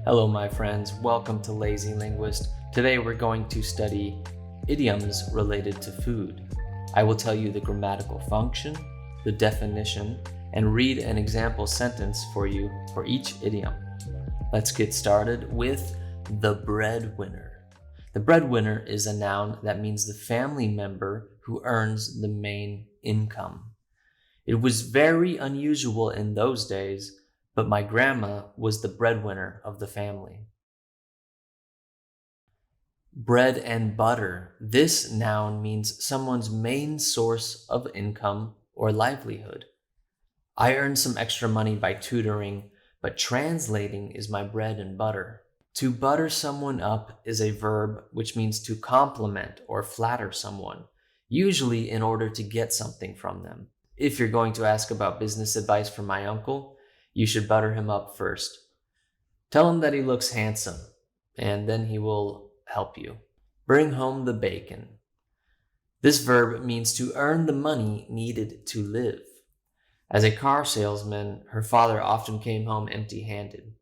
Hello, my friends. Welcome to Lazy Linguist. Today we're going to study idioms related to food. I will tell you the grammatical function, the definition, and read an example sentence for you for each idiom. Let's get started with the breadwinner. The breadwinner is a noun that means the family member who earns the main income. It was very unusual in those days, but my grandma was the breadwinner of the family. Bread and butter. This noun means someone's main source of income or livelihood. I earned some extra money by tutoring, but translating is my bread and butter. To butter someone up is a verb which means to compliment or flatter someone, usually in order to get something from them. If you're going to ask about business advice from my uncle, you should butter him up first. Tell him that he looks handsome, and then he will help you. Bring home the bacon. This verb means to earn the money needed to live. As a car salesman, her father often came home empty-handed.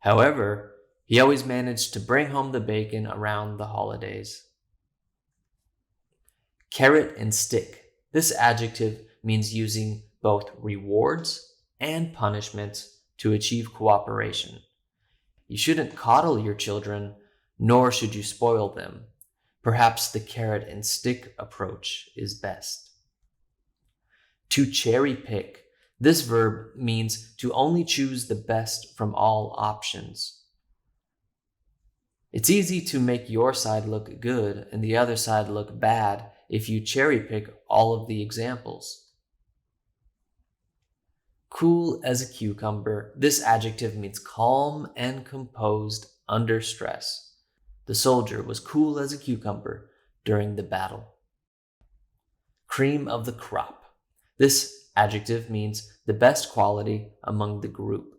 However, he always managed to bring home the bacon around the holidays. Carrot and stick. This adjective means using both rewards and punishments to achieve cooperation. You shouldn't coddle your children, nor should you spoil them. Perhaps the carrot and stick approach is best. To cherry pick. This verb means to only choose the best from all options. It's easy to make your side look good and the other side look bad if you cherry pick all of the examples. Cool as a cucumber. This adjective means calm and composed under stress. The soldier was cool as a cucumber during the battle. Cream of the crop. This adjective means the best quality among the group.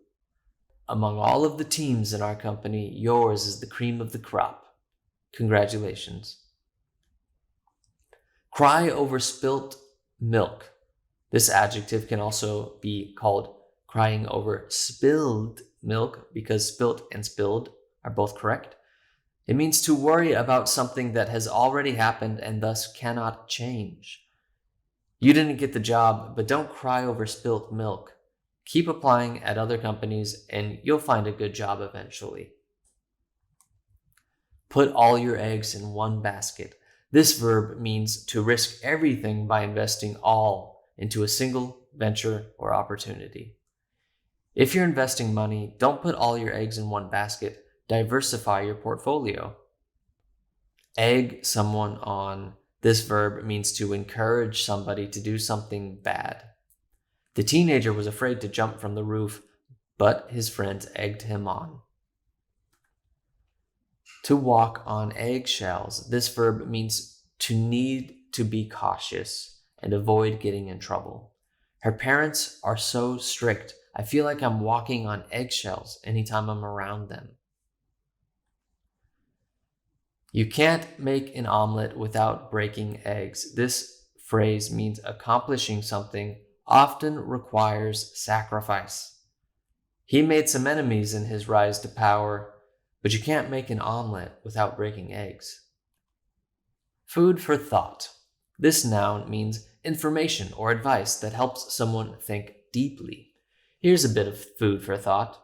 Among all of the teams in our company, yours is the cream of the crop. Congratulations. Cry over spilt milk. This adjective can also be called crying over spilled milk because spilt and spilled are both correct. It means to worry about something that has already happened and thus cannot change. You didn't get the job, but don't cry over spilt milk. Keep applying at other companies and you'll find a good job eventually. Put all your eggs in one basket. This verb means to risk everything by investing all into a single venture or opportunity. If you're investing money, don't put all your eggs in one basket. Diversify your portfolio. Egg someone on. This verb means to encourage somebody to do something bad. The teenager was afraid to jump from the roof, but his friends egged him on. To walk on eggshells. This verb means to need to be cautious and avoid getting in trouble. Her parents are so strict, I feel like I'm walking on eggshells anytime I'm around them. You can't make an omelet without breaking eggs. This phrase means accomplishing something often requires sacrifice. He made some enemies in his rise to power, but you can't make an omelet without breaking eggs. Food for thought. This noun means information or advice that helps someone think deeply. Here's a bit of food for thought.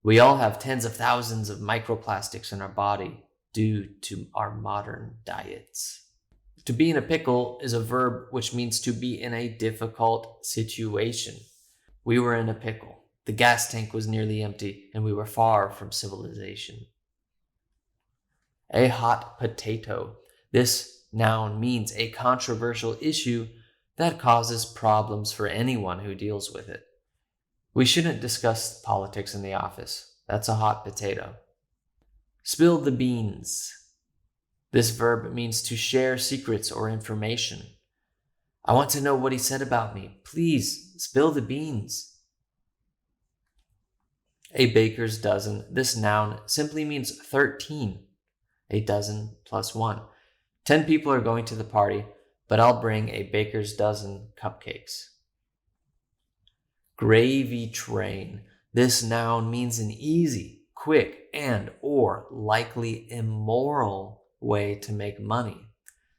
We all have tens of thousands of microplastics in our body due to our modern diets. To be in a pickle is a verb which means to be in a difficult situation. We were in a pickle. The gas tank was nearly empty and we were far from civilization. A hot potato. This noun means a controversial issue that causes problems for anyone who deals with it. We shouldn't discuss politics in the office. That's a hot potato. Spill the beans. This verb means to share secrets or information. I want to know what he said about me. Please, spill the beans. A baker's dozen. This noun simply means 13. A dozen plus 1. 10 people are going to the party, but I'll bring a baker's dozen cupcakes. Gravy train. This noun means an easy, quick and or likely immoral way to make money.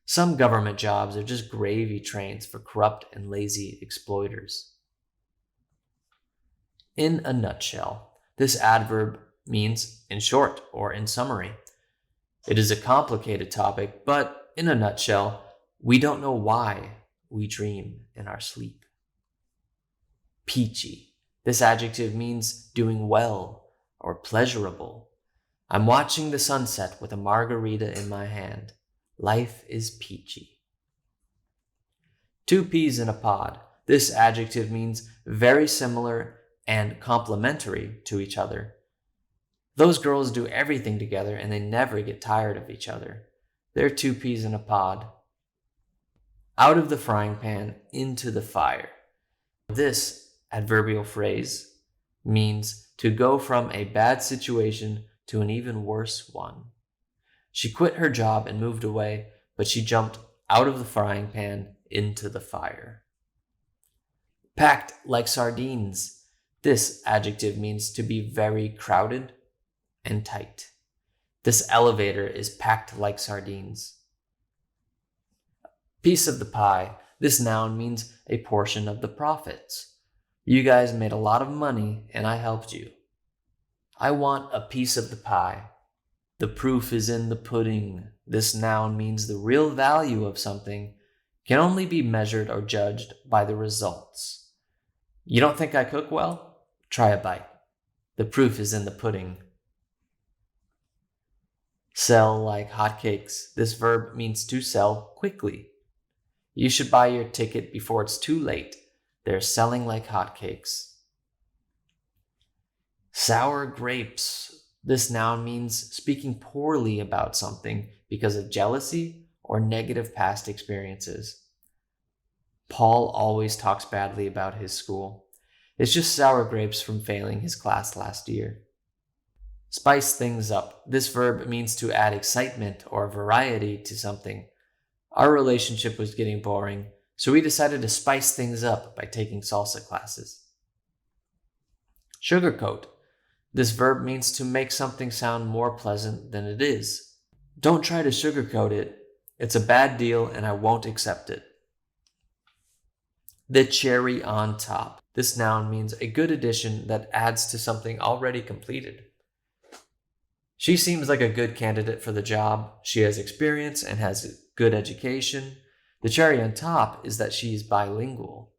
Some government jobs are just gravy trains for corrupt and lazy exploiters. In a nutshell, this adverb means in short or in summary. It is a complicated topic, but in a nutshell, we don't know why we dream in our sleep. Peachy. This adjective means doing well or pleasurable. I'm watching the sunset with a margarita in my hand. Life is peachy. Two peas in a pod. This adjective means very similar and complementary to each other. Those girls do everything together and they never get tired of each other. They're two peas in a pod. Out of the frying pan into the fire. This adverbial phrase means to go from a bad situation to an even worse one. She quit her job and moved away, but she jumped out of the frying pan into the fire. Packed like sardines. This adjective means to be very crowded and tight. This elevator is packed like sardines. Piece of the pie. This noun means a portion of the profits. You guys made a lot of money and I helped you. I want a piece of the pie. The proof is in the pudding. This noun means the real value of something can only be measured or judged by the results. You don't think I cook well? Try a bite. The proof is in the pudding. Sell like hotcakes. This verb means to sell quickly. You should buy your ticket before it's too late. They're selling like hotcakes. Sour grapes. This noun means speaking poorly about something because of jealousy or negative past experiences. Paul always talks badly about his school. It's just sour grapes from failing his class last year. Spice things up. This verb means to add excitement or variety to something. Our relationship was getting boring, so we decided to spice things up by taking salsa classes. Sugarcoat. This verb means to make something sound more pleasant than it is. Don't try to sugarcoat it. It's a bad deal and I won't accept it. The cherry on top. This noun means a good addition that adds to something already completed. She seems like a good candidate for the job. She has experience and has good education. The cherry on top is that she is bilingual.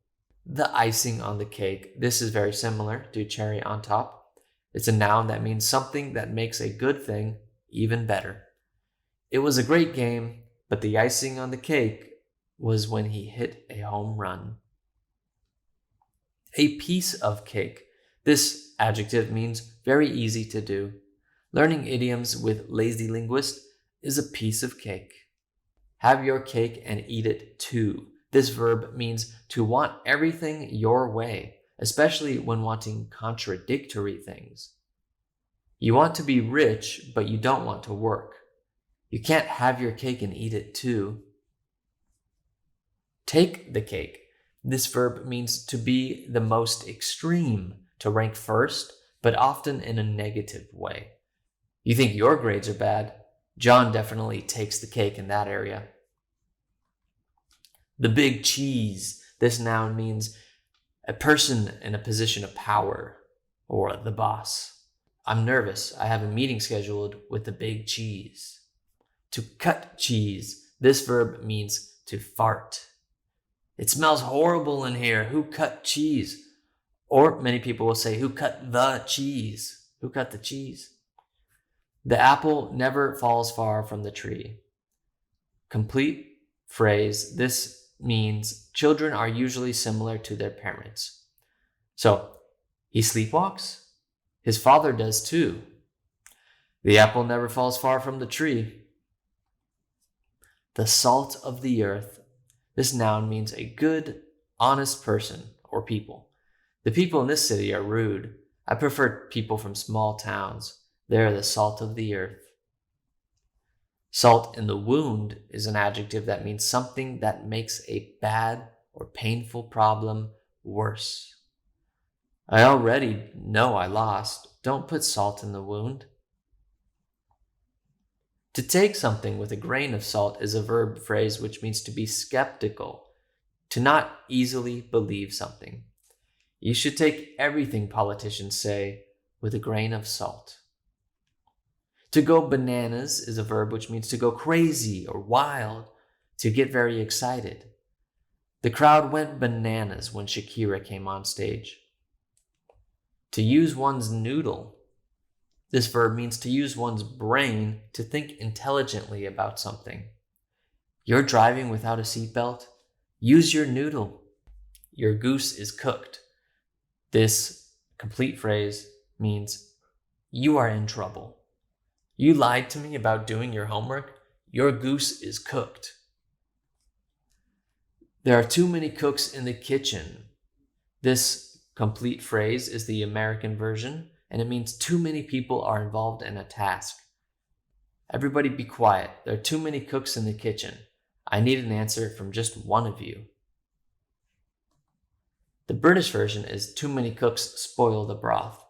The icing on the cake. This is very similar to cherry on top. It's a noun that means something that makes a good thing even better. It was a great game, but the icing on the cake was when he hit a home run. A piece of cake. This adjective means very easy to do. Learning idioms with Lazy Linguist is a piece of cake. Have your cake and eat it too. This verb means to want everything your way, especially when wanting contradictory things. You want to be rich, but you don't want to work. You can't have your cake and eat it too. Take the cake. This verb means to be the most extreme, to rank first, but often in a negative way. You think your grades are bad? John definitely takes the cake in that area. The big cheese. This noun means a person in a position of power, or the boss. I'm nervous. I have a meeting scheduled with the big cheese. To cut cheese. This verb means to fart. It smells horrible in here. Who cut cheese? Or many people will say, who cut the cheese? Who cut the cheese? The apple never falls far from the tree. Complete phrase. This means children are usually similar to their parents. So, he sleepwalks? His father does too. The apple never falls far from the tree. The salt of the earth. This noun means a good, honest person or people. The people in this city are rude. I prefer people from small towns. They're the salt of the earth. Salt in the wound is an adjective that means something that makes a bad or painful problem worse. I already know I lost. Don't put salt in the wound. To take something with a grain of salt is a verb phrase which means to be skeptical, to not easily believe something. You should take everything politicians say with a grain of salt. To go bananas is a verb which means to go crazy or wild, to get very excited. The crowd went bananas when Shakira came on stage. To use one's noodle. This verb means to use one's brain to think intelligently about something. You're driving without a seatbelt? Use your noodle. Your goose is cooked. This complete phrase means you are in trouble. You lied to me about doing your homework? Your goose is cooked. There are too many cooks in the kitchen. This complete phrase is the American version, and it means too many people are involved in a task. Everybody be quiet. There are too many cooks in the kitchen. I need an answer from just one of you. The British version is too many cooks spoil the broth.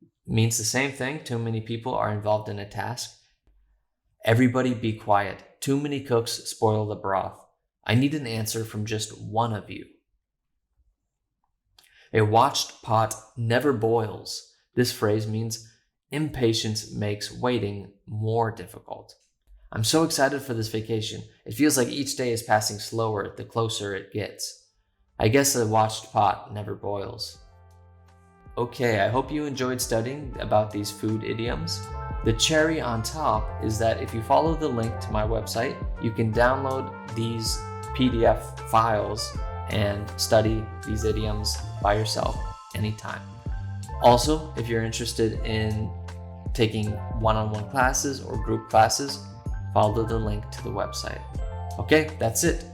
It means the same thing. Too many people are involved in a task. Everybody be quiet. Too many cooks spoil the broth. I need an answer from just one of you. A watched pot never boils. This phrase means impatience makes waiting more difficult. I'm so excited for this vacation. It feels like each day is passing slower the closer it gets. I guess a watched pot never boils. Okay, I hope you enjoyed studying about these food idioms. The cherry on top is that if you follow the link to my website, you can download these PDF files and study these idioms by yourself anytime. Also, if you're interested in taking one-on-one classes or group classes, follow the link to the website. Okay, that's it.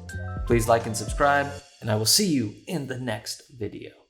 Please like and subscribe, and I will see you in the next video.